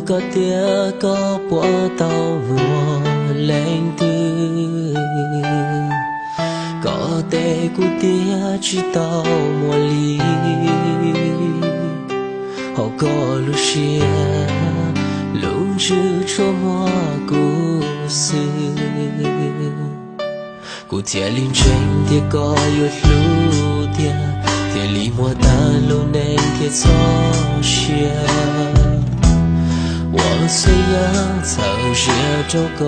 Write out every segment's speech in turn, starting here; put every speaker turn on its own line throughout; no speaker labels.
có tia có bỏ tàu vừa lên từ có thể của tia chỉ tàu mùa ly họ có lúc xia lúc chưa cho mùa của xưa của tia linh tranh tia có yêu lưu tia lý mùa ta lâu nên tia gió xia 我虽然曾学着歌，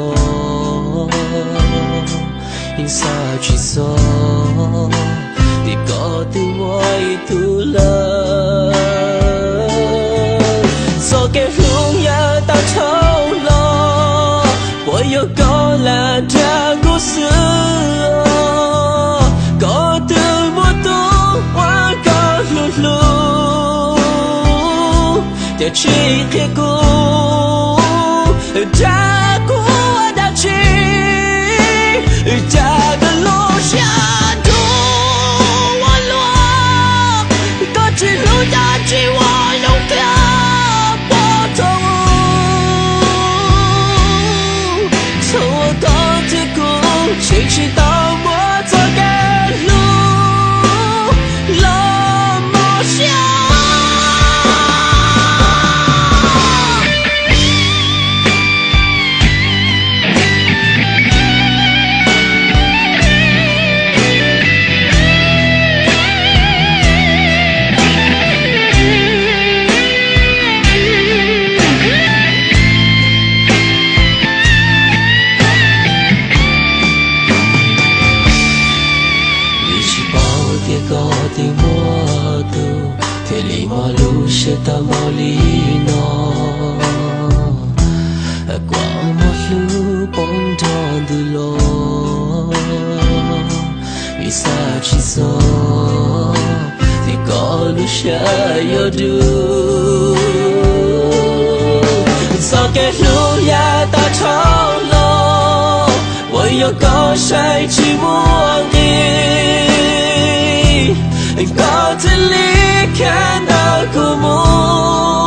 因啥去说，你搞得我一肚了，做给路也到头了，我有够了的故事，搞得我懂我搞路路，的去黑谷。 大鼓大气，大个路下土我落，各支路大气我有个波头，从我高铁谷清晰到我做个路，落寞下。 是大毛里诺，光毛路蹦动的路，为啥去走？你高路下有路，走给路也到头了，我有高山去望你，高这里看到。 枯木。